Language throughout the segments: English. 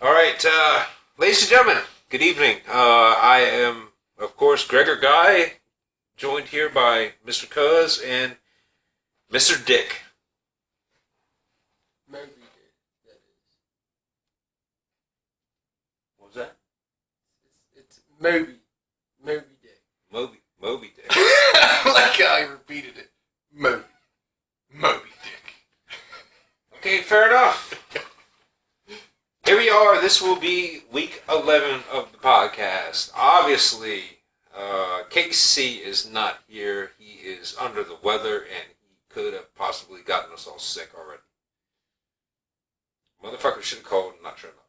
All right, ladies and gentlemen, good evening. I am, of course, Gregor Guy, joined here by Mr. Cuz and Mr. Dick. Moby Dick, that is. What was that? It's Moby. Moby Dick. Moby Dick. I like how I repeated it. Moby Dick. Okay, fair enough. Here we are. This will be week 11 of the podcast. Obviously, KC is not here. He is under the weather, and he could have possibly gotten us all sick already. Motherfucker should have called and not shown up.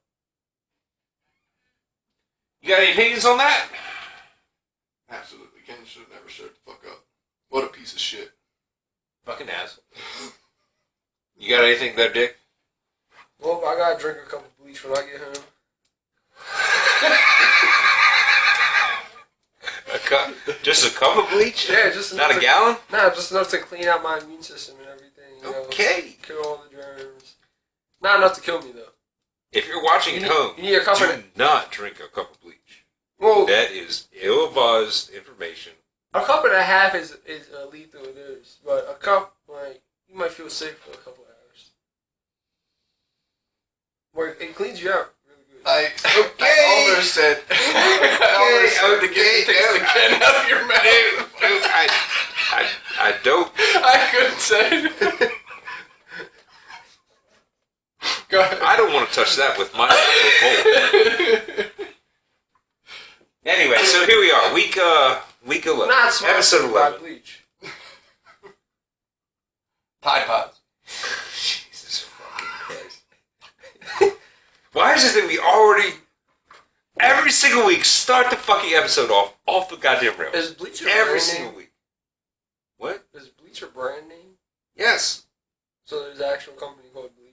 You got any opinions on that? Absolutely. Ken should have never showed the fuck up. What a piece of shit. Fucking asshole. You got anything there, Dick? Well, I gotta drink a cup of bleach when I get home. Just a cup of bleach? Yeah, just not a gallon? Nah, just enough to clean out my immune system and everything. You know, Okay. kill all the germs. Not enough to kill me though. If you're watching at home, you need a cup do not drink a cup of bleach. Well, that is ill-advised information. A cup and a half is lethal dose, but a cup, like, you might feel sick for a couple hours. Where it cleans you out really good. I almost said. Okay. Takes the Ken out of your mouth. I don't. I couldn't say it. Go ahead. I don't want to touch that with my pole. Anyway, so here we are, week 11, Not episode 11. Bleach. Tide Pods. Jesus fucking Christ. Why is it that we already, every single week, start the fucking episode off the goddamn rails? Is Bleach your every brand single name? week. What? Is Bleach your brand name? Yes. So there's an actual company called Bleach?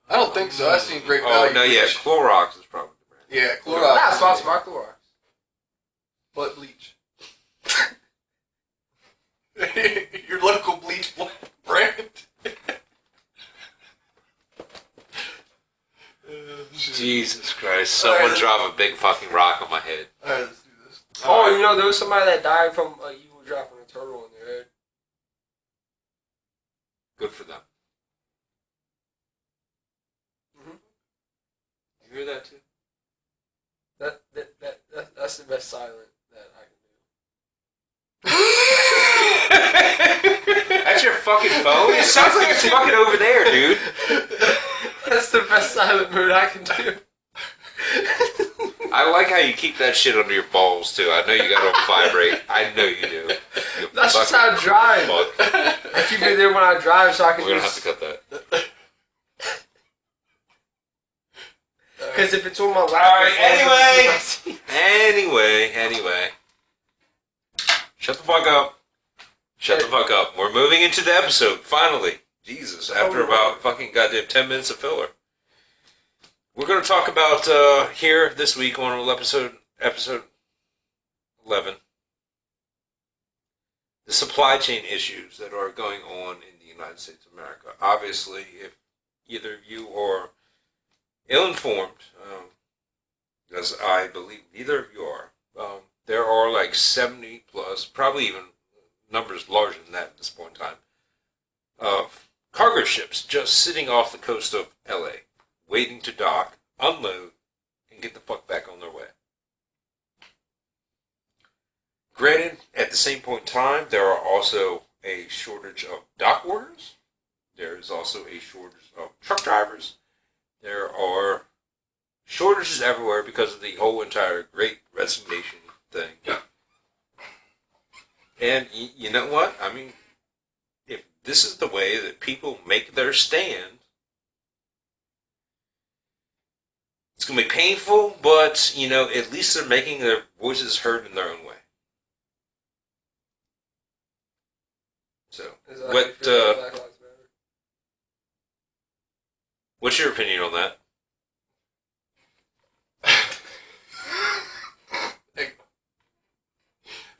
I don't think so. I've seen Great Oh, Value. no, yeah, Bleach. Clorox is probably the brand. Yeah, Clorox. Nah, sponsored by Clorox. But Bleach. Your local bleach brand. Jesus Christ, someone Alright. drop a big fucking rock on my head. Alright, let's do this. Oh, you know, there was somebody that died from an evil dropping a turtle in their head. Good for them. Mhm. You hear that too? That's the best silent that I can do. That's your fucking phone? It sounds like it's fucking over there, dude. That's the best silent mood I can do. I like how you keep that shit under your balls too. I know you got it on vibrate. I know you do. You That's just fucking how I drive. fuck. I keep it there when I drive so I can We're gonna have just... to cut that. Because if it's on my lap... Alright, anyway. Shut the fuck up. Shut the fuck up. We're moving into the episode, finally. Jesus, after about fucking goddamn 10 minutes of filler. We're going to talk about, here, this week, on episode 11, the supply chain issues that are going on in the United States of America. Obviously, if either of you are ill-informed, as I believe neither of you are, there are like 70 plus, probably even numbers larger than that at this point in time, of cargo ships just sitting off the coast of LA, waiting to dock, unload, and get the fuck back on their way. Granted, at the same point in time, there are also a shortage of dock workers. There is also a shortage of truck drivers. There are shortages everywhere because of the whole entire Great Resignation thing. And you know what? I mean, if this is the way that people make their stand, it's going to be painful, but, you know, at least they're making their voices heard in their own way. So, what's your opinion on that?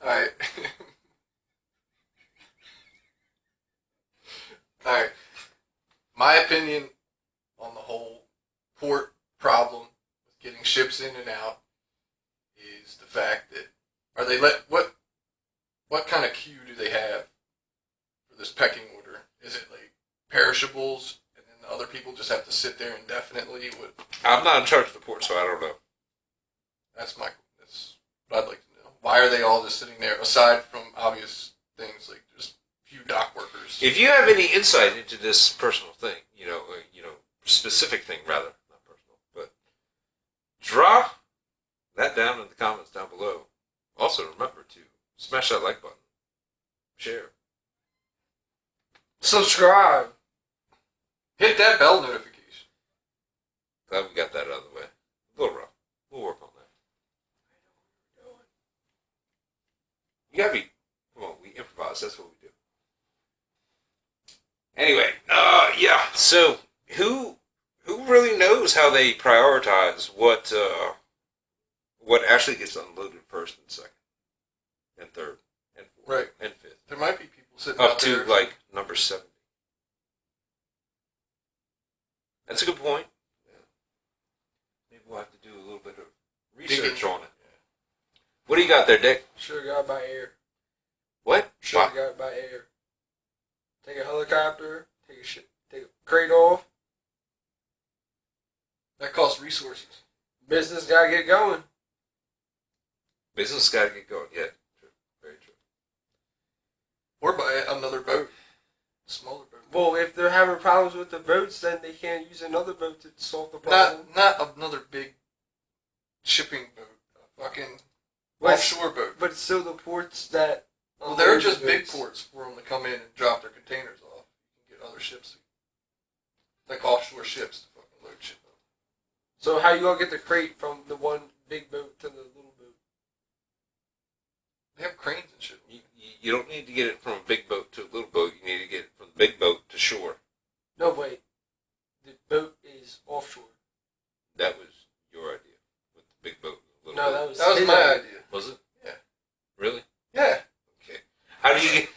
Alright. Alright. My opinion on the whole port problem with getting ships in and out is the fact that what kind of queue do they have for this pecking order? Is it like perishables, and then the other people just have to sit there indefinitely? I'm not in charge of the port, so I don't know. That's what I'd like to know. Why are they all just sitting there, aside from obvious things like just few dock workers? If you have any insight into this personal thing, specific thing rather, not personal, but drop that down in the comments down below. Also, remember to smash that like button, share, Subscribe. Hit that bell notification. Glad we got that out of the way. A little rough. We'll work on that. You gotta be. Come on, we improvise. That's what we do. Anyway, yeah. So who really knows how they prioritize what actually gets unloaded first and second, and third, and fourth, Right. and fifth, There might be people sitting up out to there. like number 70. That's a good point. Yeah. Maybe we'll have to do a little bit of research Digging. on it. What do you got there, Dick? Should have got it by air. What? Should have got it by air. Take a helicopter. Take a crate off. That costs resources. Business gotta get going. Business got to get going. Yeah, true. Very true. Or buy another boat. Smaller boat. Well, if they're having problems with the boats, then they can't use another boat to solve the problem. Not another big shipping boat. A fucking But- offshore boat. But it's still the ports that. Well, they're unload the just big boats. ports for them to come in and drop their containers off. You can get other ships. Like offshore ships to fucking load shit up. So how you gonna get the crate from the one big boat to the little boat? They have cranes and shit. You don't need to get it from a big boat to a little boat. You need to get it from the big boat to shore. No, wait. The boat is offshore. That was your idea with the big boat. And the No, little boat. that was his my idea. idea. Was it? Yeah. Really? Yeah. Okay. How do you get?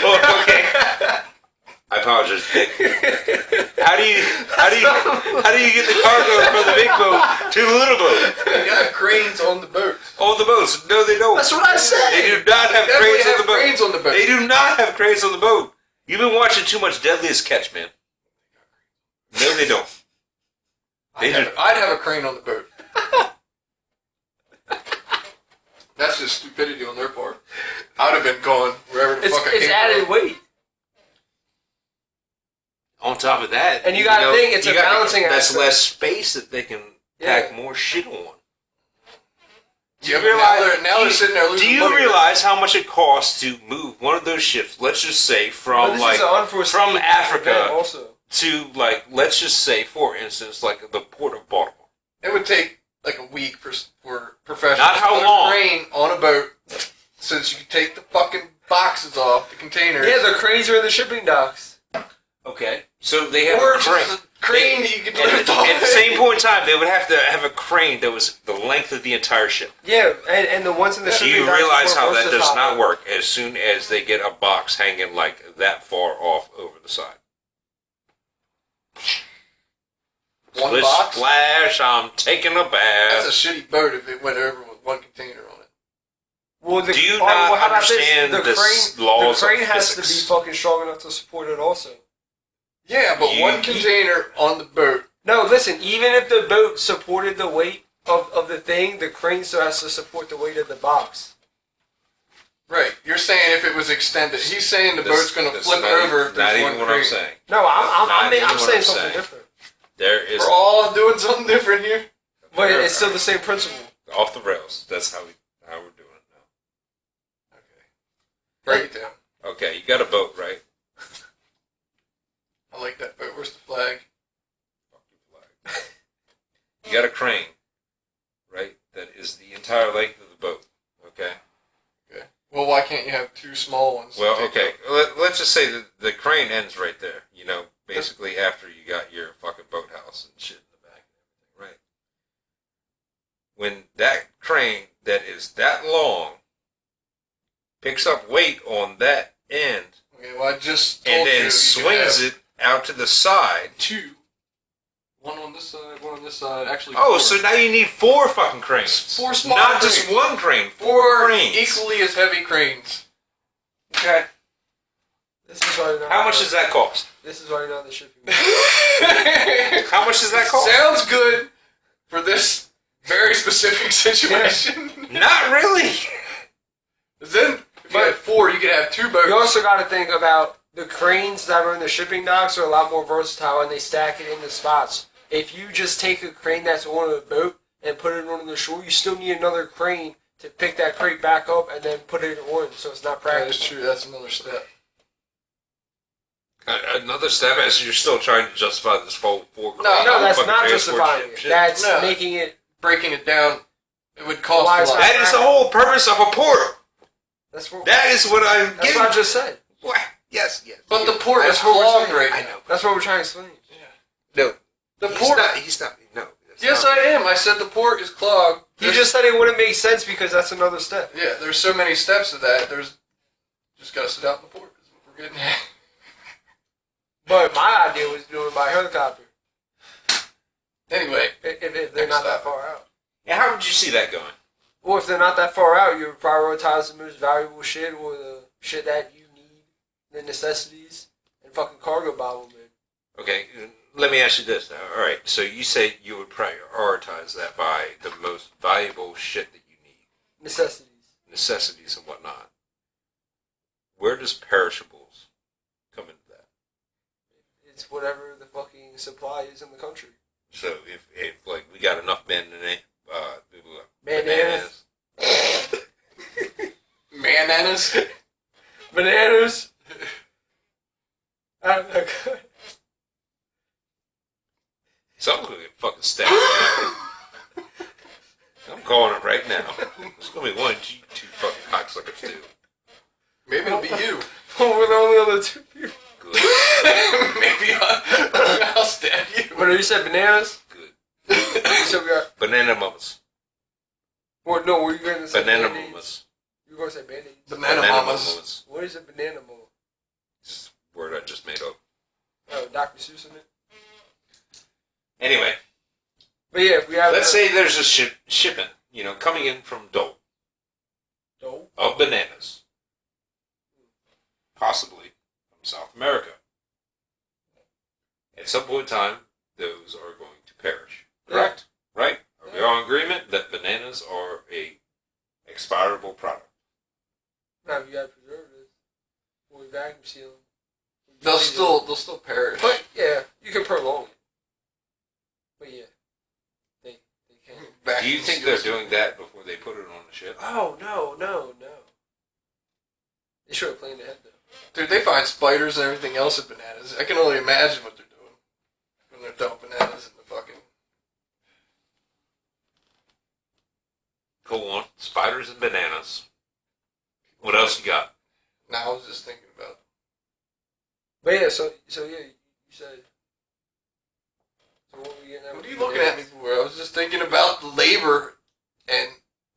Oh, okay. I apologize, Dick. How do you get the cargo from the big boat to the little boat? They got cranes on the boat. On the boats? No, they don't. That's what I said. They do not have Definitely cranes on have the boat. cranes on the boat. They do not have cranes on the boat. You've been watching too much Deadliest Catch, man. No, they don't. I'd have a crane on the boat. That's just stupidity on their part. I'd have been going wherever the fuck I It's came added from. weight. On top of that, And you gotta think it's a balancing That's aspect. less space that they can pack more shit on. Yeah, but now they're sitting there losing Do you money. realize how much it costs to move one of those ships? Let's just say But from this like is an unforeseen from Africa event also. to like let's just say for instance like the port of Baltimore. It would take like a week for professionals Not how to put long. a crane on a boat, since you can take the fucking boxes off the containers. Yeah, the cranes are in the shipping docks. Okay, so they have or a crane. just a crane that you can And lift off. at the same point in time, they would have to have a crane that was the length of the entire ship. Yeah, and the ones in the Do shipping you docks realize are how that does versatile. not work as soon as they get a box hanging like that far off over the side? One Splish, box. splash, I'm taking a That's bath. a shitty boat if it went over with one container on it. Well, Do you not how about this? understand the the crane, laws the crane of has physics? to be fucking strong enough to support it also. Yeah, but one container on the boat. No, listen, even if the boat supported the weight of the thing, the crane still has to support the weight of the box. Right. You're saying if it was extended. He's saying the boat's going to That's flip not over if Not there's even one what crane. I'm saying. No, Not I'm even what saying I'm something saying. different. There is We're all doing something different here. But it's still the same principle. off the rails. That's how we're doing it now. Okay. Break it down. Okay, you got a boat, right? I like that boat. Where's the flag? Fuck your flag. You got a crane, right? That is the entire length of the boat. Okay. Okay. Well, why can't you have two small ones? Well, to take okay. up? Let's just say that the crane ends right there. You know, basically after you got your fucking boathouse and shit in the back and everything, right? When that crane that is that long picks up weight on that end Okay, well, I just told and you then you swings have it out to the side, two One on this side, one on this side. Actually, Oh, four. so now you need 4 fucking cranes. 4 small Not cranes. just one crane. 4 4 cranes. equally as heavy cranes. Okay. This is why you're not. How much does that cost? This is why you're not in the shipping. How much does that cost? Sounds good for this very specific situation. Not really. Then, if you had 4, you could have 2 boats. You also got to think about the cranes that are in the shipping docks are a lot more versatile and they stack it into spots. If you just take a crane that's on a boat and put it on the shore, you still need another crane to pick that crate back up and then put it on, so it's not That practical. is true. That's another step. Another step as you're still trying to justify this whole 4 crane. No, that's fucking not transport justifying it. shit. That's No. making it. Breaking it down, it would cost Why a is lot. That is the whole purpose of a port. That's what. That is what I'm That's getting. what I just said. What? Yes, yes. But the port That's is what we're clogged saying. right I now. know. That's what we're trying to explain. No. The He's port. not. He's not. No. that's Yes, not- I am. I said the port is clogged. He just said it wouldn't make sense because that's another step. Yeah, there's so many steps to that. There's just gotta sit out in the port. Is what we're getting at. But my idea was doing it by helicopter. Anyway, If they're not that far out. Yeah, how would you see that going? Well, if they're not that far out, you would prioritize the most valuable shit or the shit that you need, the necessities, and fucking cargo bomb them in. Okay, let me ask you this now. All right, so you say you would prioritize that by the most valuable shit that you need, Necessities. necessities and whatnot. Where does perishables come into that? It's whatever the fucking supply is in the country. So if like we got enough bananas, Bananas. Bananas. Bananas. I don't know. someone's gonna get fucking stabbed. I'm calling it right now. It's gonna be one two fucking cocksuckers too. Maybe it'll be you. We're the only other two people. Good, Maybe I'll stab you. But you said bananas? good. You said we got. Banana mamas. Or no, were you going to say Banana Band-Aids? mamas. You were going to say band-aids. Banana mamas. What is a banana mama? It's a word I just made up. Oh, Dr. Seuss in it? Anyway, But yeah, if we have... let's say there's a shipment, coming in from Dole Dope. of bananas, possibly from South America. At some point in time, those are going to perish. Correct? Right? Are we all in agreement that bananas are a expirable product? Now, if you got preservatives, or we vacuum seal them. They'll still perish. But, yeah, you can prolong it. But, yeah, they can. Do you think they're doing that before they put it on the ship? Oh, no. They should have planned ahead, though. Dude, they find spiders and everything else in bananas. I can only imagine what they're doing when they're throwing bananas in the fucking... Go on. Spiders and bananas. What else you got? Now I was just thinking about... But, yeah, so yeah, you said... So what were we getting at? What with are you looking at me for? I was just thinking about the labor and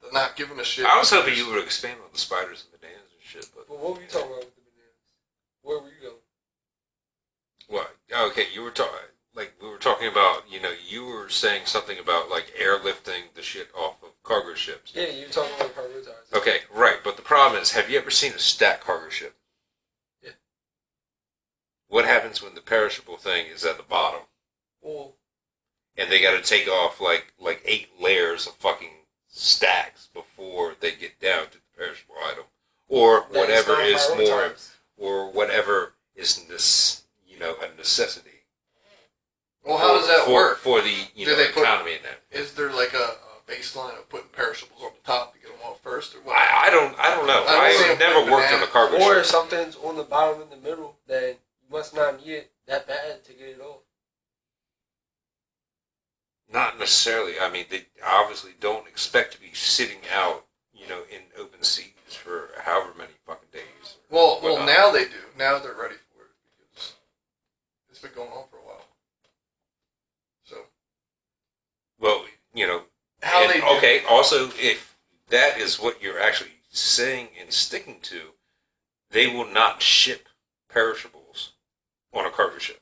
the not giving a shit. I was hoping you would expand on the spiders and bananas and shit, but... But what were you talking about with the bananas? Where were you going? What? Okay, you were talking... Like, we were talking about, you were saying something about, like, airlifting the shit off of cargo ships. Yeah, you were talking about prioritizing. Okay, right, but the problem is, have you ever seen a stacked cargo ship? Yeah. What happens when the perishable thing is at the bottom, Well, and they gotta take off, like 8 layers of fucking stacks before they get down to the perishable item? Or that whatever not is more, prioritized. or whatever is, a necessity. Well, how does that work? For the, Do they put- economy in that. Is there like a baseline of putting perishables on the top to get them off first, or what? I don't know. I don't see I've them never putting worked on a cargo Or ship. if something's on the bottom in the middle, then you must not need it that bad to get it off. Not necessarily. I mean, they obviously don't expect to be sitting out, in open seas for however many fucking days. Well, Whatnot. now they do. Now they're ready for it because it's been going on for a while. So Well, how and, they do? okay. Also, if that is what you're actually saying and sticking to, they will not ship perishables on a cargo ship.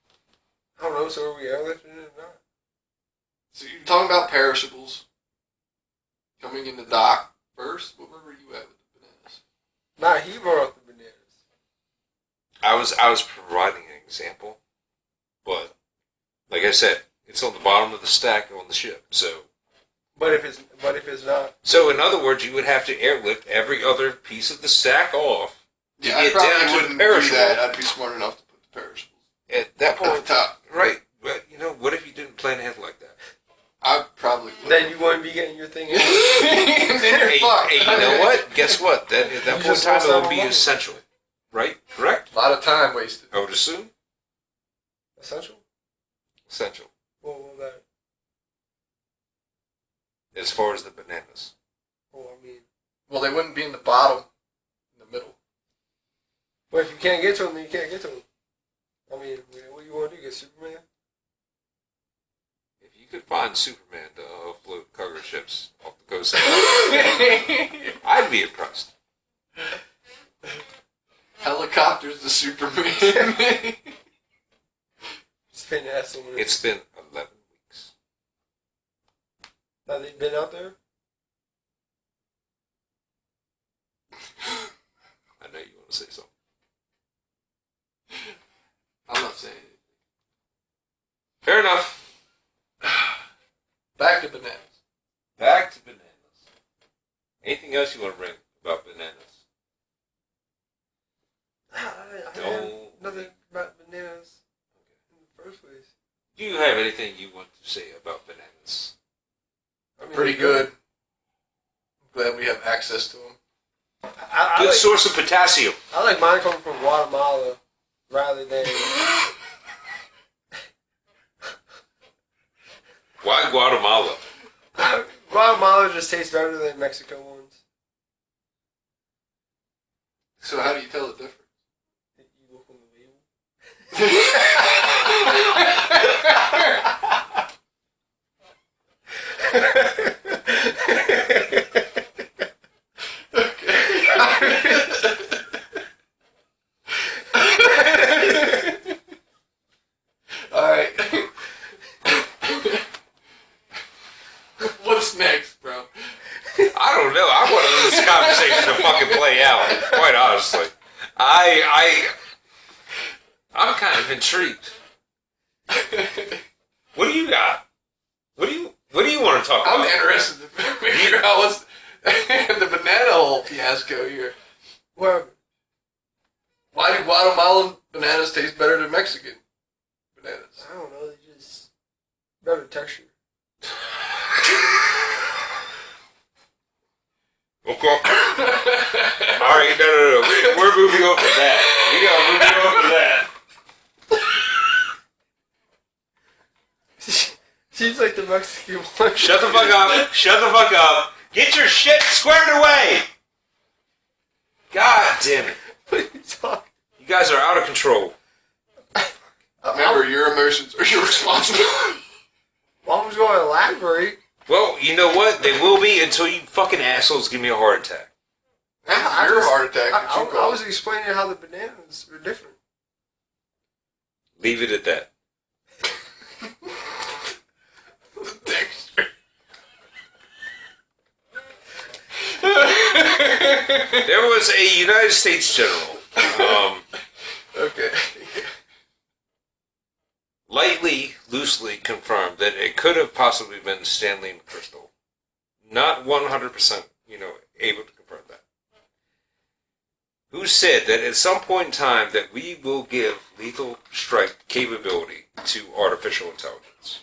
so are we airlifting it or not? So you're talking about perishables coming in the dock first? Where were you at with the bananas? Nah, he brought up the bananas. I was providing an example, but like I said, it's on the bottom of the stack on the ship. So But if it's not, so in other words, you would have to airlift every other piece of the stack off to Yeah, I get probably down to wouldn't the do perishable. that. I'd be smart enough to put the perishables At that at the point, top. right? But you know, what if you didn't plan ahead like that? I probably would. then you wouldn't be getting your thing in. Then you're Hey, fucked. hey, you know what? Guess what? That at that You point in just time, lost it out would be on money. essential, right? Correct? A lot of time wasted. I would assume Essential? essential Well, that. as far as the bananas. Well, I mean, Well, they wouldn't be in the bottom, in the middle. but if you can't get to them, then you can't get to them. I mean, what you want to do? Get Superman? If you could find Superman to offload cargo ships off the coast, I'd be impressed. Helicopters to Superman. Spin ass on it. It's been 11 weeks. Have they been out there? I know you want to say something. I'm not saying it. Fair enough. Back to bananas. Back to bananas. Anything else you want to bring about bananas? I Don't- have nothing about bananas in the first place. Do you have anything you want to say about bananas? I mean, Pretty good. I'm glad we have access to them. I Good source of potassium. like mine coming from Guatemala rather than. Why Guatemala? Guatemala just tastes better than Mexico ones. So how do you tell the difference? You look on the label. Alright. What's next, bro? I don't know. I wanted this conversation to fucking play out. Quite honestly, I'm kind of intrigued. What do you got? What do you want to talk I'm about? interested to figure out what's the banana hole fiasco here. Well, Why do Guatemalan bananas taste better than Mexican bananas? I don't know. They just better texture. Okay. All right, no. We're moving on from that. We gotta move on from that. She's like the Mexican one. Shut the fuck up. Shut the fuck up. Get your shit squared away. God damn it. What are you talking? You guys are out of control. Remember, your emotions are your responsibility. Mom was going to elaborate. Well, you know what? They will be until you fucking assholes give me a heart attack. I Your just- heart attack. that you I caused. was explaining how the bananas are different. Leave it at that. Texture. There was a United States general, Okay. loosely confirmed that it could have possibly been Stanley McChrystal. Not 100%, able to confirm that. Who said that at some point in time that we will give lethal strike capability to artificial intelligence.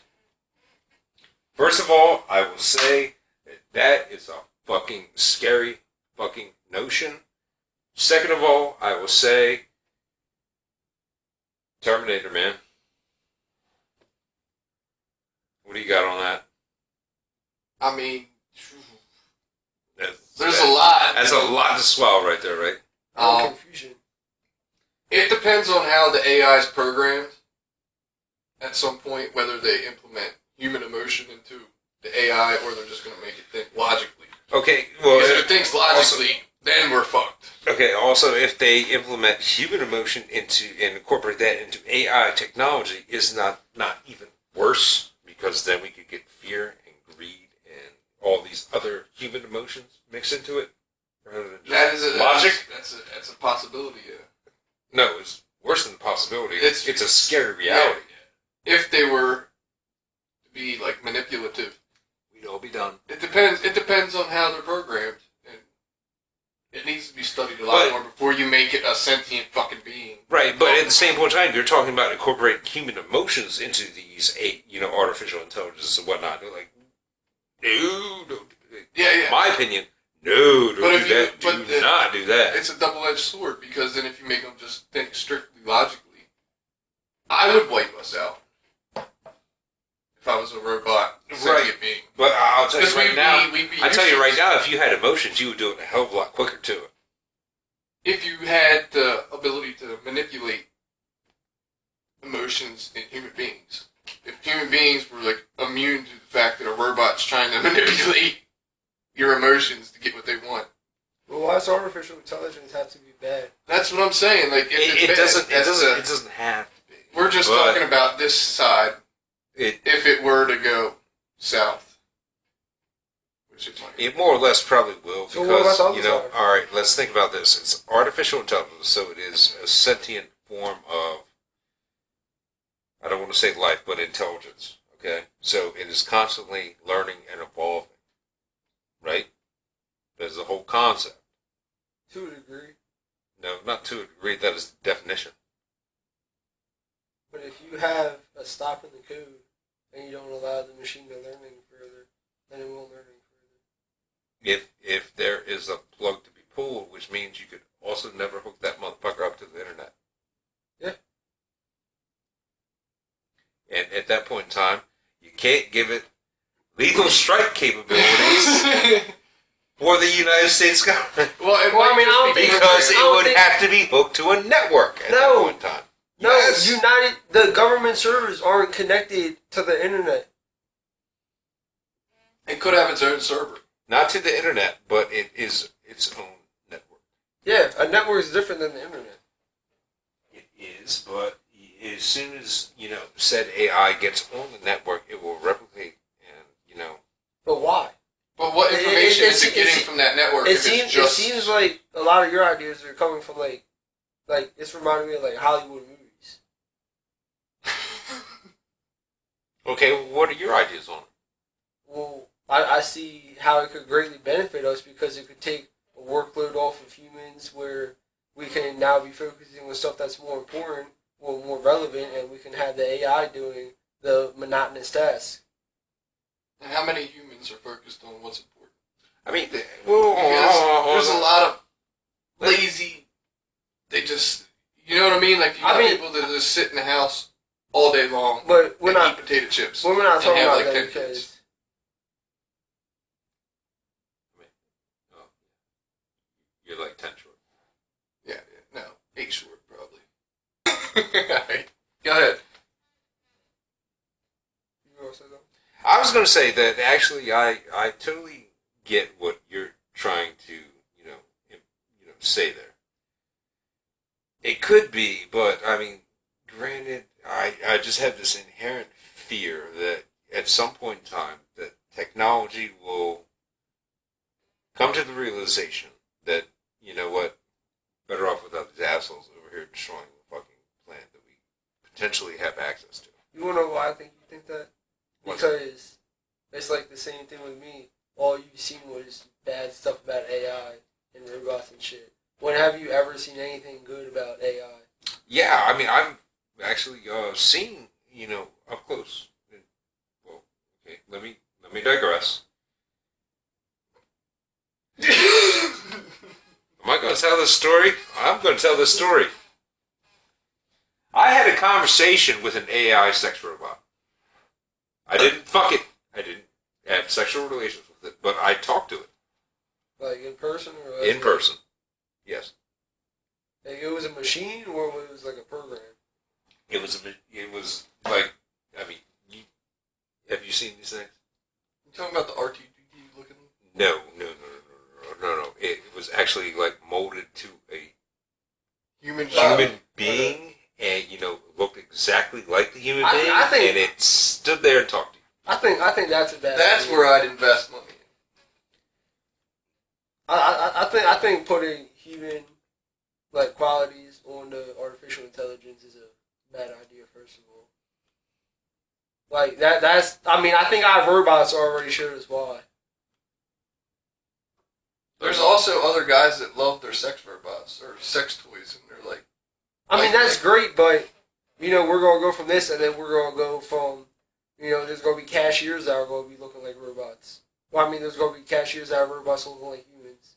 First of all, I will say that is a fucking scary fucking notion. Second of all, I will say Terminator, man. What do you got on that? I mean, That's, there's a lot. That's a lot to swallow right there, right? Confusion. It depends on how the AI is programmed. At some point, whether they implement human emotion into the AI or they're just going to make it think logically. Okay, well, Because if it thinks logically, then we're fucked. okay. Also, if they implement human emotion into and incorporate that into AI technology, is not worse because then we could get fear and greed and all these other human emotions mixed into it rather than That just is a logic. That's a possibility. Yeah. No, it's worse than the possibility. It's- It's a scary reality. If they were to be like manipulative, We'd all be done. it depends. It depends on how they're programmed, and it needs to be studied a lot But- more before you make it a sentient fucking being. Right, but at the same point in time, you're talking about incorporating human emotions into these artificial intelligences and whatnot. They're like, no, don't do that. Yeah, yeah. My opinion, no, don't But do if you- that. but Do not do that. It's a double-edged sword because then if you make them just think strictly logically, I would wipe us out if I was a robot sentient being. But I'll tell you Because right now, we'd be I tell you right useless. now, if you had emotions, you would do it a hell of a lot quicker too. If you had the ability to manipulate emotions in human beings, if human beings were like immune to the fact that a robot's trying to manipulate your emotions to get what they want, Well, why does artificial intelligence have to be bad? that's what I'm saying. Like, if it's It bad, doesn't. It that's doesn't. the- It doesn't have to be. We're just But talking about this side. It If it were to go south, which it might. It more or less probably will So what about because, the other you know, side? all right, let's think about this. It's artificial intelligence, so it is a sentient form of, I don't want to say life, but intelligence, okay? So it is constantly learning and evolving, right? There's the whole concept. To a degree. No, not to a degree, that is the definition. But if you have a stop in the code and you don't allow the machine to learn any further, then it won't learn any further. If there is a plug to be pulled, which means you could also never hook that motherfucker up to the internet. Yeah. And at that point in time, you can't give it lethal strike capabilities for the United States government Well, it Well, I might mean, I just don't be think- because I it don't would think- have to be hooked to a network at that No. point in time. No, Yes. the government servers aren't connected to the internet. It could have its own server. Not to the internet, but it is its own network. Yeah, a network is different than the internet. It is, but as soon as, said AI gets on the network, it will replicate and, But why? But what It- information it- is it it- getting it- from that network? It if seems it's just it seems like a lot of your ideas are coming from like it's reminding me of like Hollywood movies. Okay, well, what are your ideas on it? Well, I see how it could greatly benefit us because it could take a workload off of humans where we can now be focusing on stuff that's more important or more relevant, and we can have the AI doing the monotonous tasks. And how many humans are focused on what's important? I mean, Because there's a lot of lazy. They just, you know what I mean? Like you I got mean- people that just sit in the house all day long But we're and not eat potato chips. we're not and talking have, about like, that 10 because kids. You're like 10 short. Yeah, no, 8 short probably. Alright, go ahead. you gonna say something? I was going to say that actually I totally get what you're trying to, say there. It could be, but I mean, granted, I just have this inherent fear that at some point in time that technology will come to the realization that, you know what, better off without these assholes over here destroying the fucking planet that we potentially have access to. You wanna know why I think you think that? What's Because it's like the same thing with me. All you've seen was bad stuff about AI and robots and shit. When have you ever seen anything good about AI? Yeah, I mean, I've actually seen, up close. Well, okay, let me digress. Am I going to tell this story? I'm going to tell this story. I had a conversation with an AI sex robot. I didn't fuck it. I didn't have sexual relations with it, but I talked to it Like in person or in person. Yes, Like it was a machine or it was like a program? it was. It was like, I mean, have you seen these things? You talking about the R2D2 looking? No. It was actually like molded to a Human human being, and looked exactly like the human I being, think- and it stood there and talked to you. I think that's a bad. That's idea. where I'd invest money. I think putting human like qualities on the artificial intelligence is a bad idea. First of all, like that's. I mean, I think our robots already showed us why. There's also other guys that love their sex robots or sex toys, and they're like, I mean, that's great, but you know, we're gonna go from this, and then we're gonna go from, you know, there's gonna be cashiers that are gonna be looking like robots. Well, I mean, there's gonna be cashiers that are robots looking like humans.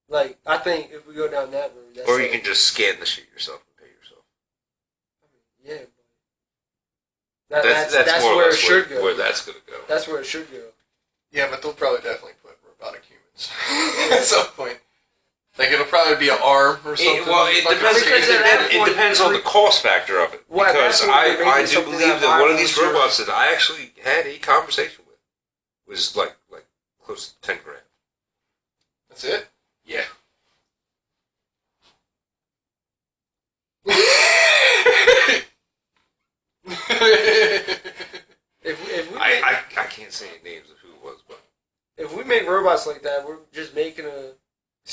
Like, I think if we go down that road, that's Or you can just scan the shit yourself and pay yourself. yeah. That's That's more or where it less should go. where that's going to go. That's where it should go. yeah, but they'll probably definitely put robotic humans at some point. Like it'll probably be an arm or something. It Like, depends. because at that It point, depends on the cost factor of it. Well, at that Because point, you're I making do something believe that that one of these violates your- robots that I actually had a conversation with was like close to 10 grand. That's it. Yeah. If we I can't say names of who it was, but if we make robots like that, we're just making a.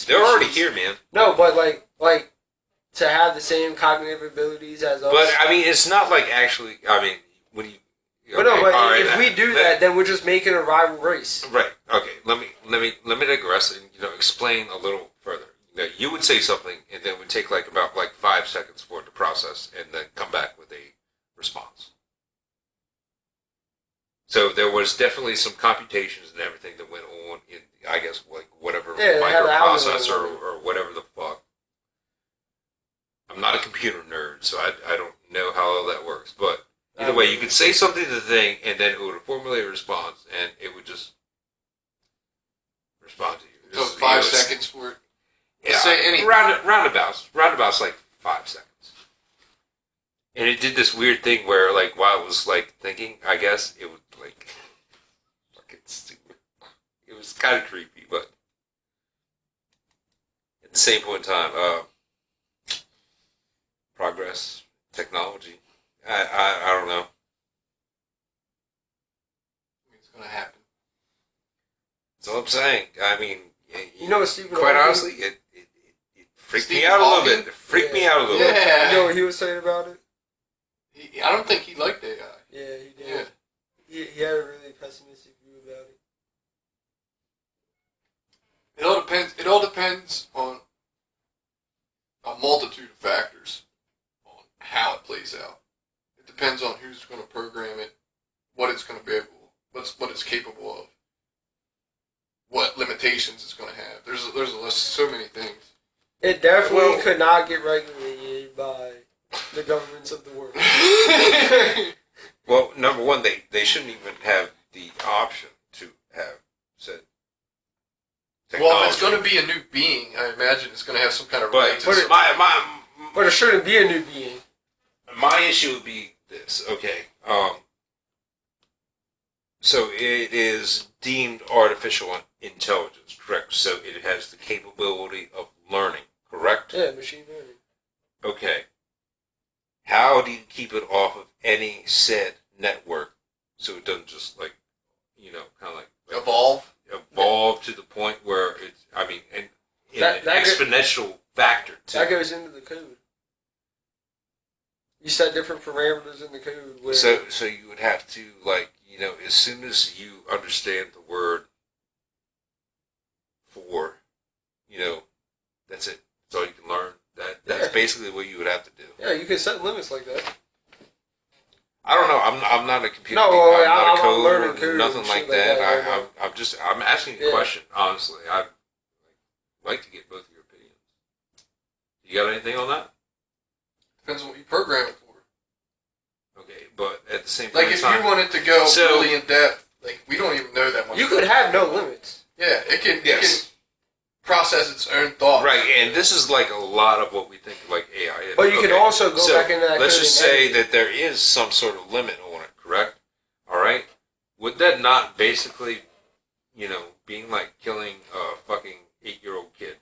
they're already species. here, man. No, but like to have the same cognitive abilities as us. But I mean, it's not like actually. I mean, when you. But no, but all right, if we do that, then we're just making a rival race. Right. Okay. Let me digress and explain a little further. You would say something, and then it would take about 5 seconds for it to process, and then come back with a response. So there was definitely some computations and everything that went on in, I guess, whatever Yeah, they had an microprocessor algorithm. or whatever the fuck. I'm not a computer nerd, so I don't know how all that works, but. Either way, you could say something to the thing, and then it would formulate a response, and it would just respond to you. So 5 seconds for it. Yeah, Say any roundabouts like 5 seconds. And it did this weird thing where, while it was thinking, I guess it would fucking stupid. It was kind of creepy, but at the same point in time, progress, technology. I don't know. It's gonna happen. That's all I'm saying. I mean, You know what Stephen quite Hawking- honestly, it freaked me Stephen out a little Hawking? bit. It freaked me out a little bit. Yeah. You know what he was saying about it? I don't think he liked AI. Yeah, he did. Yeah. He had a really pessimistic view about it. It all depends on a multitude of factors on how it plays out. It depends on who's going to program it, what it's going to be able, what it's capable of, what limitations it's going to have. There's so many things. It definitely Well- could not get regulated by the governments of the world. Well, number one, they shouldn't even have the option to have said technology. Well, if it's going to be a new being, I imagine it's going to have some kind of But rights. But it shouldn't be a new being. my issue would be this. Okay, so it is deemed artificial intelligence, correct? So it has the capability of learning, correct? Yeah, machine learning. Okay. How do you keep it off of any said network so it doesn't just kind of evolve to the point where it's, in That an exponential factor to That goes into the code. You set different parameters in the code. Where So you would have to, as soon as you understand the word for, that's it. That's all you can learn. That's Yeah. basically what you would have to do. yeah, you can set limits like that. I don't know. I'm not a computer. No, geek. well, I'm not I'm a coder, learning code nothing and like shit like that. that right now. I'm asking a Yeah. question. Honestly, I'd like to get both of your opinions. You got anything on that? Depends on what you program it for. Okay, but at the same Like point if in time, you wanted to go So- really in depth, we don't even know that much. You could have no limits. Yeah, it can yes, process its own thoughts. right, and this is a lot of what we think of AI is. But you can Okay, also go so back into that let's code just and say edit. that there is some sort of limit on it, correct? All right, would that not basically, being like killing a fucking 8-year-old kid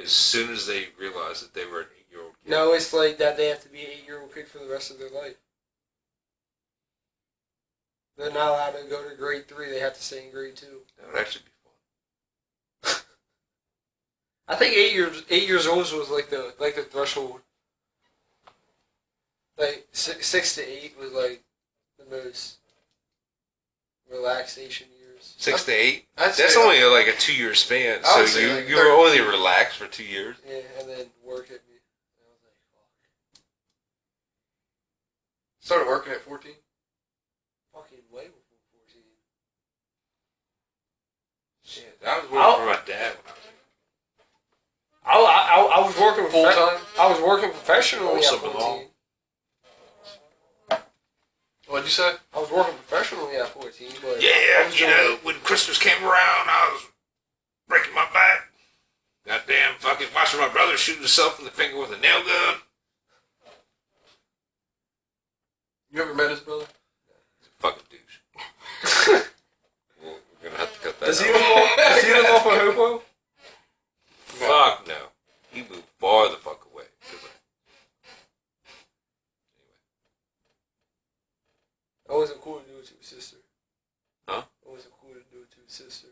as soon as they realize that they were an 8-year-old kid? No, it's like that they have to be an 8-year-old kid for the rest of their life. They're not allowed to go to grade 3. They have to stay in grade 2. That would actually be fun. I think 8 years old was like the threshold. Like 6 to 8 was like the most relaxation years. 6 to 8. I'd That's say only like a 2-year span. I would So say you like you were only relaxed for 2 years. Yeah, and then work hit me. And I was like, started working at 14. fucking way before 14. Shit, I was working for my dad when I was I was working Full time? I was working professionally Also at 14. belong. What'd you say? I was working professionally at 14, but Yeah, I was you doing know, when Christmas came around, I was breaking my back. Goddamn, fucking watching my brother shoot himself in the finger with a nail gun. You ever met his brother? Fucking douche. Well, we're gonna have to cut that Does he out. live off of Hopewell? Fuck no. He moved far the fuck away. It wasn't cool to do it to his sister. Huh? It wasn't cool to do it to his sister.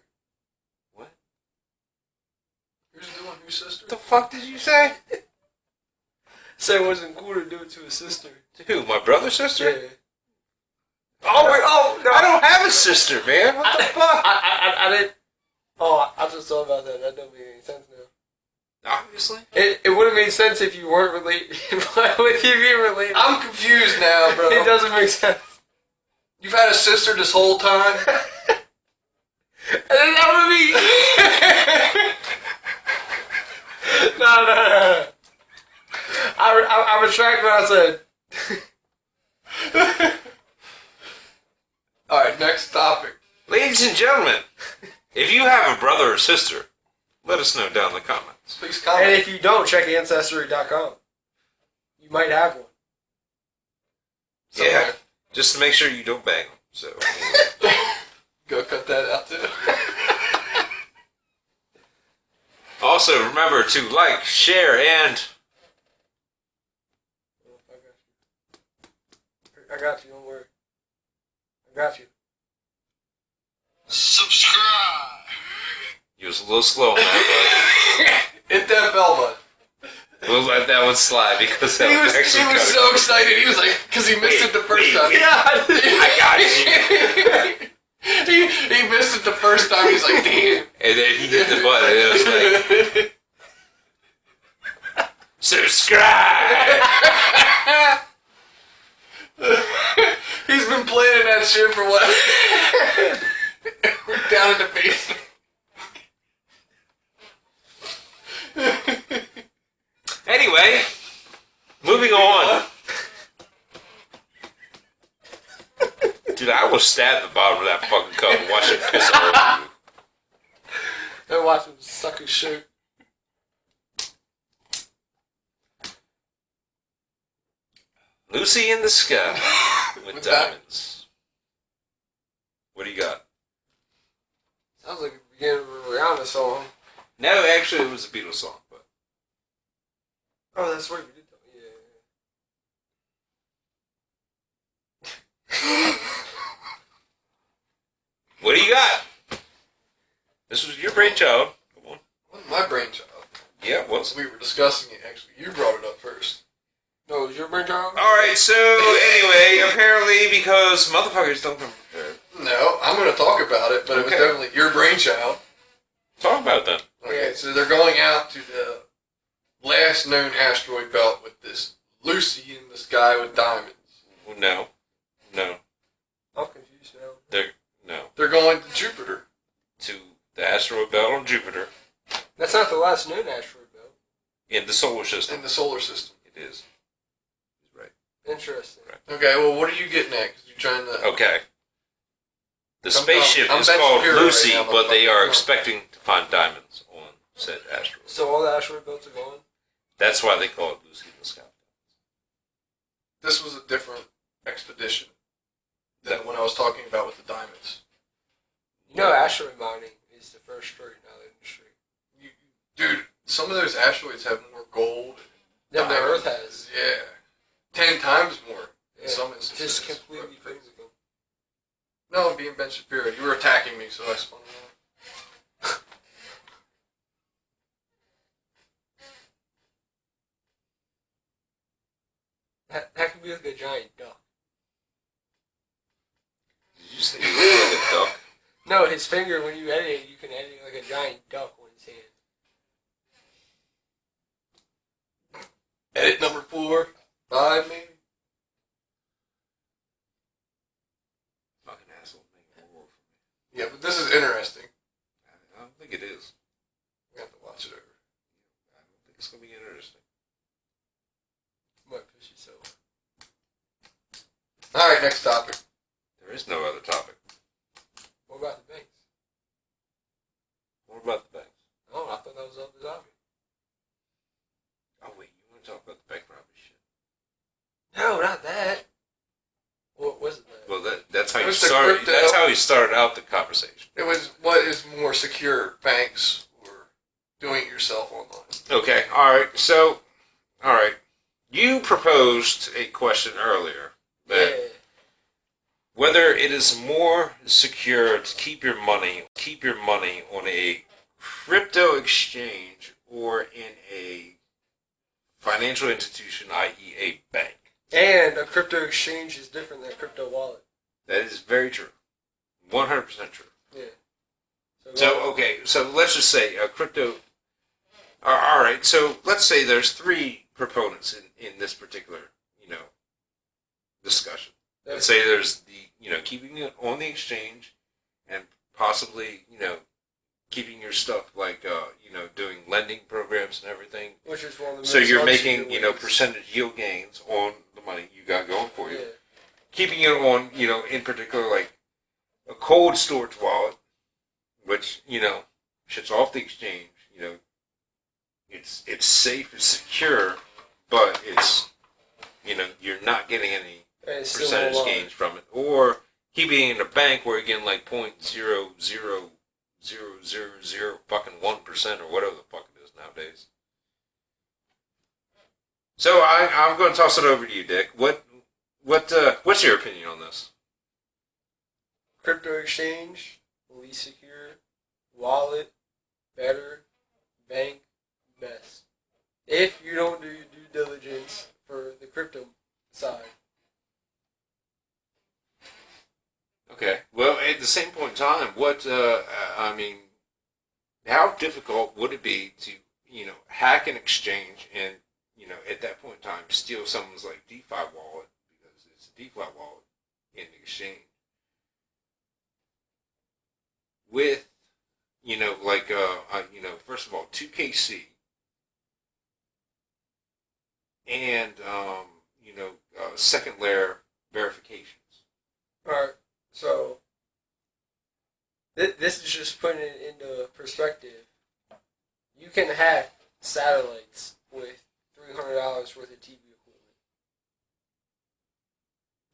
What? Who's doing whose sister? The fuck did you say? Say it wasn't cool to do it to his sister. To who? My brother's sister? Yeah. Oh wait! Oh no! I don't have a sister, man. What the fuck? I didn't. Oh, I just thought about that. That don't make any sense now. Obviously. It would have made sense if you weren't related. With you being related, I'm confused now, bro. it doesn't make sense. You've had a sister this whole time? And then that would be. No. I retract what I said. Alright, next topic. Ladies and gentlemen, if you have a brother or sister, let us know down in the comments. Please And comment. if you don't, check Ancestry.com. You might have one. Yeah. Just to make sure you don't bang them. So, Go cut that out too. also remember to like, share, and I got you, don't worry. I got you. Subscribe. you was a little slow on that, Hit that bell button. but we'll let that one slide because that He was actually kinda- so excited. He was like, because he missed it the first time. I got you. he missed it the first time. He's like, damn. And then he hit the button and it was like, subscribe! He's been planning that shit for what? We're down in the basement. Anyway, moving on. Dude, I will stab the bottom of that fucking cup and watch it piss all over you. And watch him suck his shirt. Lucy in the Sky with With diamonds. What do you got? Sounds like the beginning of a Rihanna song. No, actually, it was a Beatles song. But Oh, that's right, we did that. what do you got? This was your brainchild. Come on. Wasn't my brainchild. Yeah, it was. We were discussing it, actually. You brought it up first. No, it was your brainchild? Alright, so anyway, apparently because motherfuckers don't come prepared. No, I'm going to talk about it, but it was Okay. definitely your brainchild. Talk about them. Okay, so they're going out to the last known asteroid belt with this Lucy in the Sky with diamonds. Well, no. I'm confused now. No. They're going to Jupiter. To the asteroid belt on Jupiter That's not the last known asteroid belt. in the solar system. In the solar system. It is. Right. Interesting. Okay, well, what are you getting at? Because you're trying to... Okay. The I'm spaceship Ben is called Shapiro right Lucy, now, but they are motherfucker. expecting to find diamonds on said asteroid. So all the asteroid belts are gone? That's why they call it Lucy in the Sky. This was a different expedition than the one I was talking about with the diamonds. You know asteroid mining is the first story in the industry. Dude, some of those asteroids have more gold. Than the diamonds. Earth has. Yeah. 10 times more in Yeah. some instances. Just completely physical. No, being Ben Shapiro. You were attacking me, so I spun around. That could be like a giant duck. Did you say you look like a duck? No, his finger, when you edit it, you can edit it like a giant duck on his hand. Edit number 4, 5 maybe. Fucking asshole, making more for me. Yeah, but this is interesting. I don't think it is. We have to watch it over. I don't think it's gonna be interesting. Might push yourself. All right, next topic. There is no other topic. What about the banks? What about the banks? Oh, I thought that was the other topic. Oh wait, you want to talk about the bank robbery shit? No, not that. What was it? Well, that's how It you was the started. crypto. That's how you started out the conversation. It was what is more secure, banks or doing it yourself online? Okay, all right. You proposed a question earlier that Yeah. whether it is more secure to keep your money on a crypto exchange or in a financial institution, i.e., a bank. And a crypto exchange is different than a crypto wallet. That is very true, 100% true. Yeah. So okay, so let's just say a crypto. All right, so let's say there's 3 proponents in this particular discussion. Let's say there's the keeping it on the exchange, and possibly keeping your stuff like doing lending programs and everything. Which is one of the So most you're unsecured making ways. percentage yield gains on the money you got going for you. Yeah. Keeping it on in particular like a cold storage wallet, which shit's off the exchange. It's safe, it's secure, but it's you're not getting any And it's still percentage a wallet. gains from it, or keeping it in a bank where you're getting like 0.00000 fucking 1% or whatever the fuck it is nowadays. So I'm going to toss it over to you, Dick. What's your opinion on this? Crypto exchange, least secure. Wallet, better. Bank, best. If you don't do your due diligence for the crypto side. Okay. Well, at the same point in time, how difficult would it be to, hack an exchange and, at that point in time, steal someone's like DeFi wallet because it's a DeFi wallet in the exchange with, first of all, 2KC and, second layer verifications. Alright, so this is just putting it into perspective. You can hack satellites with $300 worth of TV equipment.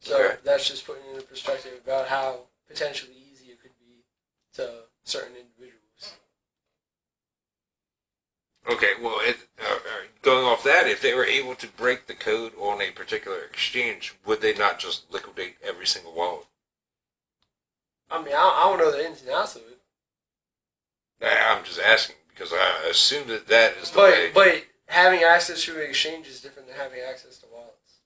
So Okay. that's just putting it into perspective about how potentially easy it could be to certain individuals. Okay, well, going off that, if they were able to break the code on a particular exchange, would they not just liquidate every single wallet? I mean, I don't know the ins and outs of it. I'm just asking because I assume that is the way. But having access to an exchange is different than having access to wallets.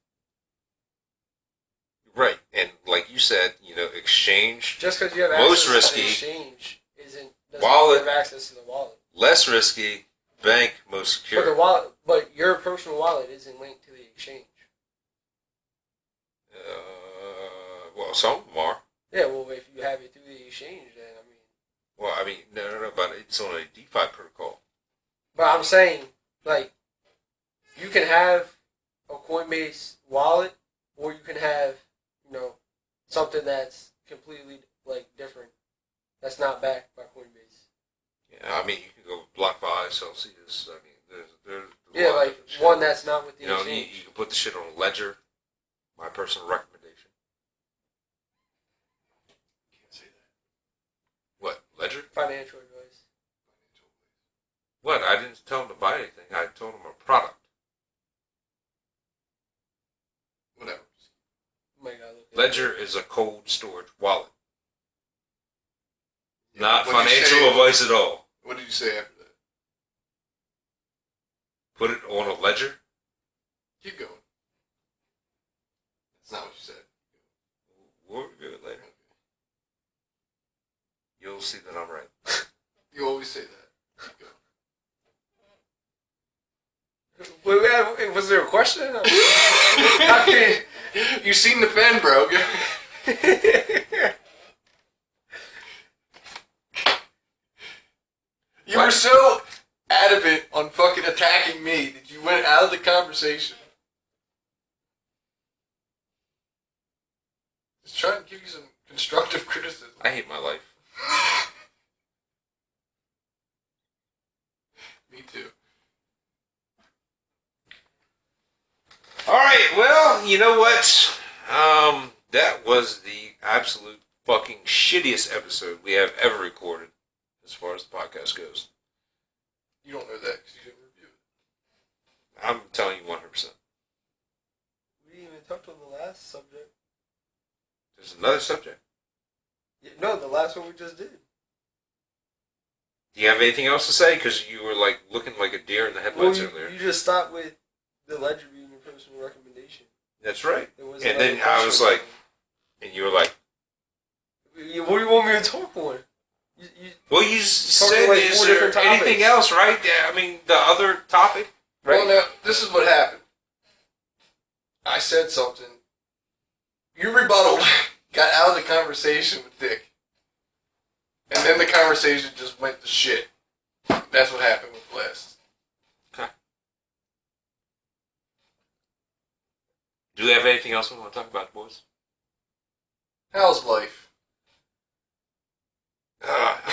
Right, and like you said, exchange Just because you have Most access risky. to the exchange doesn't Wallet. mean you have access to the wallet. less risky, bank most But the secure. wallet, but your personal wallet isn't linked to the exchange. Well, some of them are. Yeah, well, if you have it through the exchange, then No, but it's on a DeFi protocol. But I'm saying, like, you can have a Coinbase wallet, or you can have, something that's completely different. That's not backed by Coinbase. Yeah, you can go with BlockFi, Celsius. There's a Yeah, lot of like different shit. one that's not with the you exchange. can put the shit on Ledger. My personal recommendation. Can't say that. What, Ledger? Financial advice. What? I didn't tell him to buy anything. I told him a product. Whatever. Oh my God, look at Ledger is a cold storage wallet. Not What did you financial say? advice at all. What did you say after that? Put it on a ledger. Keep going. That's not what you said. We'll review it later. You'll see that I'm right. You always say that. Keep going. Wait, was there a question? You seen the pen, bro. You were so adamant on fucking attacking me that you went out of the conversation. Just trying to give you some constructive criticism. I hate my life. Me too. All right. Well, you know what? That was the absolute fucking shittiest episode we have ever recorded, as far as the podcast goes. You don't know that because you didn't review it. I'm telling you 100%. We didn't even touch on the last subject. There's another subject. Yeah, no, the last one we just did. Do you have anything else to say? Because you were like looking like a deer in the headlights earlier. You just stopped with the ledger being your personal recommendation. That's right. There was And another then I was question. like, and you were like, What do you want me to talk on? well, you talking said, like is 4 there different topics. anything else, right? Yeah, I mean, the other topic. Well, now, this is what happened. I said something. You rebutted, got out of the conversation with Dick. And then the conversation just went to shit. That's what happened with Les. Do we have anything else we want to talk about, boys? How's life?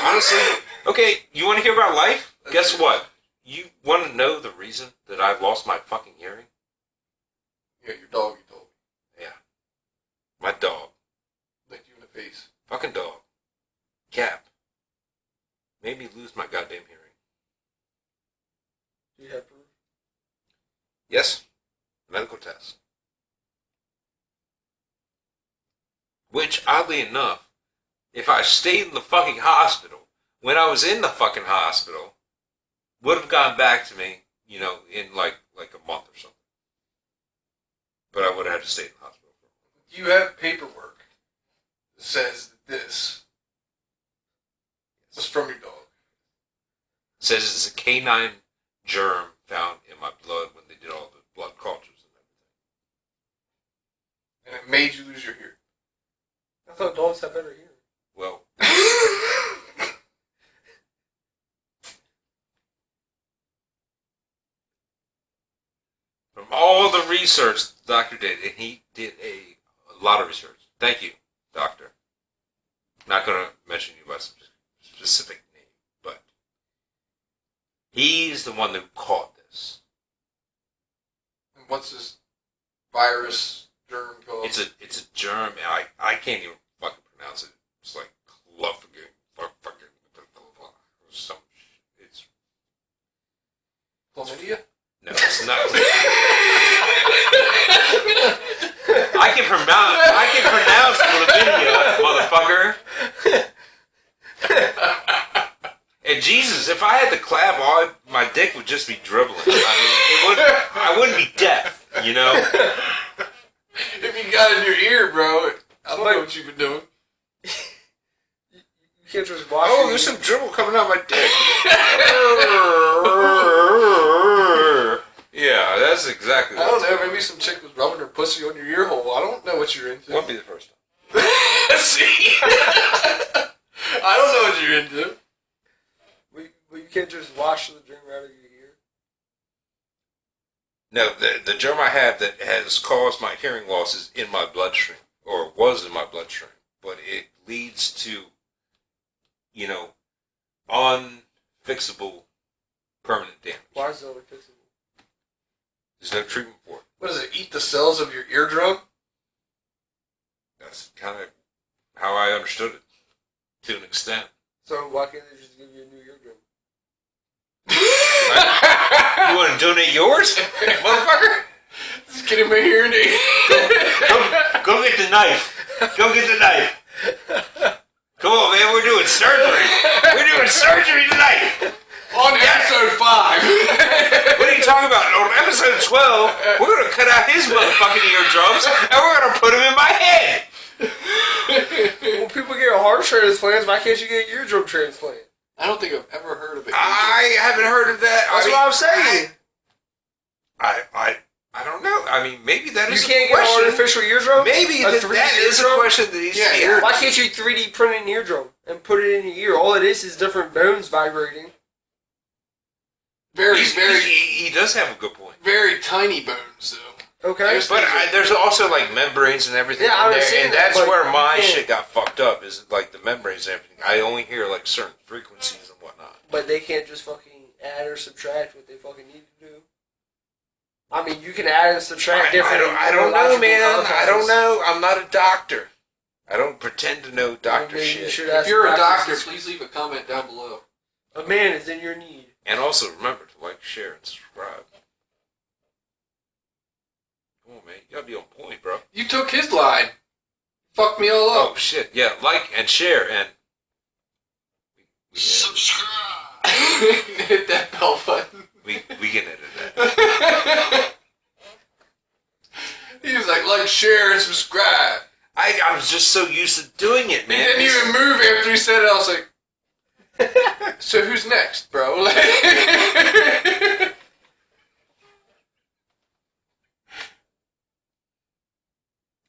Honestly, okay, you want to hear about life? Guess what? You want to know the reason that I lost my fucking hearing? Yeah, your dog, you told me. Yeah. My dog. Licked you in the face. Fucking dog. Cap. Made me lose my goddamn hearing. Do you have proof? Yes. Medical test. Which, oddly enough, if I stayed in the fucking hospital, when I was in the fucking hospital, would have gone back to me, you know, in like a month or something. But I would have had to stay in the hospital. You have paperwork that says that this was from your dog. It says it's a canine germ found in my blood when they did all the blood cultures and everything. And it made you lose your hearing. I thought dogs have better hearing. Well, from all the research the doctor did, and he did a lot of research. Thank you, doctor. Not going to mention you by specific name, but he's the one that caught this. And what's this virus germ called? It's a germ, and I can't even fucking pronounce it. It's like Cluffigan, fucking some shit. It's chlamydia? no, it's not. I can pronounce chlamydia, motherfucker. And Jesus, if I had to clap, my dick would just be dribbling. I wouldn't be deaf, you know. If you got it in your ear, bro, I don't know what you've been doing. You can't just wash Oh, it. there's some dribble coming out my dick. Yeah, that's exactly I what don't it's know, going maybe some chick was rubbing her pussy on your ear hole. I don't know what you're into. Won't be the first time. See? I don't know what you're into. But you can't just wash the germ out of your ear. No, the germ I have that has caused my hearing loss is in my bloodstream, or was in my bloodstream, but it leads to, you know, unfixable permanent damage. Why is it only fixable? There's no treatment for it. What does it, eat the cells of your eardrum? That's kind of how I understood it, to an extent. So why can't they just give you a new eardrum? You want to donate yours, motherfucker? Just get him a hearing aid. Go get the knife. Go get the knife. Come on, man, we're doing surgery. We're doing surgery tonight. On episode 5. What are you talking about? On episode 12, we're going to cut out his motherfucking eardrums and we're going to put them in my head. When people get heart transplants, why can't you get an eardrum transplant? I don't think I've ever heard of it. I haven't heard of that. That's what I'm saying. I don't know. I mean, maybe that You is can't a get an question. artificial eardrum? Maybe A that 3D is a eardrum? question that needs to be Yeah, asked. Why can't you 3D print an eardrum and put it in your ear? All it is different bones vibrating. Very, He's- very, he does have a good point. very tiny bones, though. Okay? There's- But there's also like membranes and everything Yeah, I in there, understand and that, that's but where you my can't- shit got fucked up. Is like the membranes and everything. I only hear like certain frequencies and whatnot. But they can't just fucking add or subtract what they fucking need to do. I mean, you can add and subtract different. I don't know, neurological man. I compounds. don't know. I'm not a doctor. I don't pretend to know doctor Maybe you shit. should If ask you're a the doctor, doctors. please leave a comment down below. A man is in your need. And also remember to like, share, and subscribe. Come on, man. You gotta be on point, bro. You took his line. Fucked me all Oh up. shit! Yeah, like and share and. Hit that bell button. We can edit that. He was like, share, and subscribe. I was just so used to doing it, He man. didn't even move after he said it. I was like, so who's next, bro?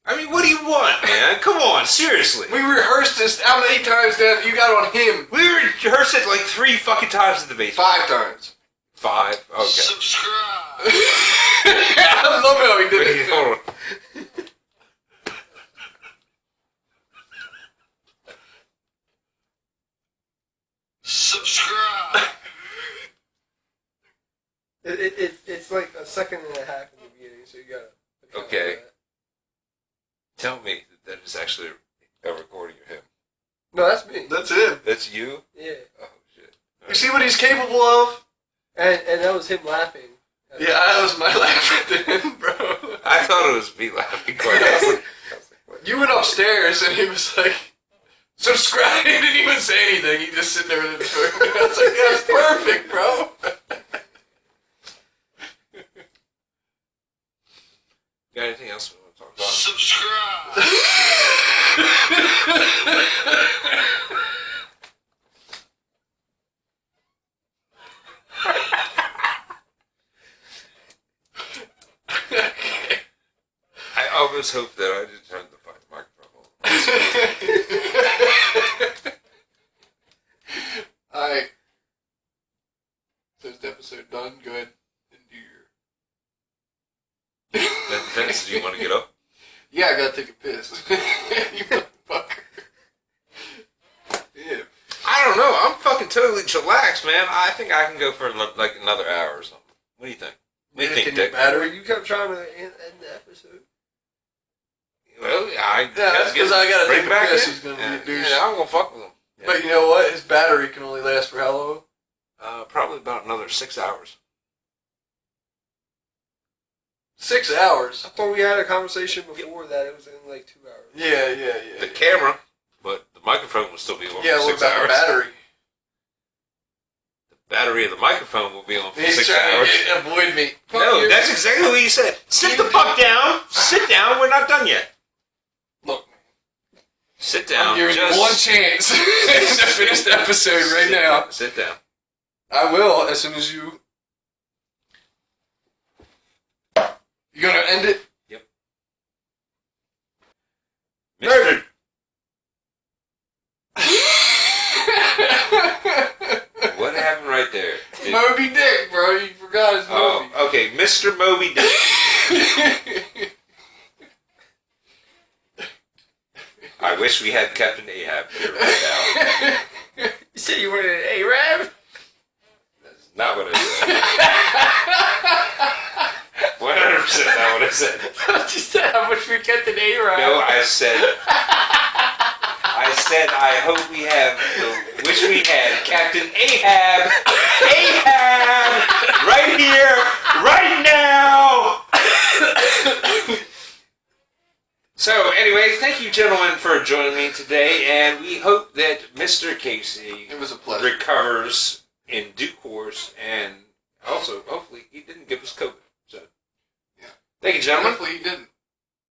I mean, what do you want, man? Come on, seriously. We rehearsed this. How many times did you got on him? We rehearsed it like 3 fucking times in the basement. 5 times. 5. Okay. Subscribe. I love how he did Wait, it. hold on. Subscribe. It's like a second and a half in the beginning, so you gotta. account for Okay. that. Tell me that is actually a recording of him. No, that's me. That's it. That's you? Yeah. Oh, shit. You see what he's capable of? And that was him laughing. Yeah, that was my laugh at the end, bro. I thought it was me laughing quite honestly. You went upstairs and he was like, subscribe. He didn't even say anything. He just sitting there with his phone. I was like, that's perfect, bro. Got anything else we want to talk about? Subscribe. I always hope that I didn't turn the fucking microphone on. Alright. So is the episode done? Go ahead and do your... That depends. Do you want to get up? Yeah, I gotta take a piss. You motherfucker. Yeah. I don't know. I'm fucking totally chillaxed, man. I think I can go for like another hour or something. What do you think? What do you think, Can you Dick? battery? You kept trying to end the episode. Well, I Yeah, that's because I gotta bring take a back piss. in. He's gonna Yeah, be a douche. yeah, I'm gonna fuck with him. Yeah. But you know what? His battery can only last for how long? Probably about another 6 hours. 6 hours. I thought we had a conversation before that it was in like 2 hours. Yeah. The camera, but the microphone will still be on Yeah, for what 6 about hours. the battery? The battery of the microphone will be on for He's 6 trying hours. to avoid me. Fuck No, you. that's exactly what you said. Sit the fuck down. Sit down. We're not done yet. Look, Sit down. I'm giving Just you one chance to finish the episode right sit now. down. Sit down. I will as soon as you. You gonna end it? Mister. What happened right there? Moby Dick, bro. You forgot his Oh, movie. okay. Mr. Moby Dick. I wish we had Captain Ahab here right now. You said you wanted an Arab? That's not what I said. 100% not what I said. You said how much we kept an Arab. No, I said I hope we have, wish we had Captain Ahab, right here, right now. So, anyway, thank you, gentlemen, for joining me today, and we hope that Mr. Casey It was a pleasure. recovers in due course, and also, hopefully, he didn't give us COVID. So, Yeah. thank you, gentlemen. Hopefully he didn't.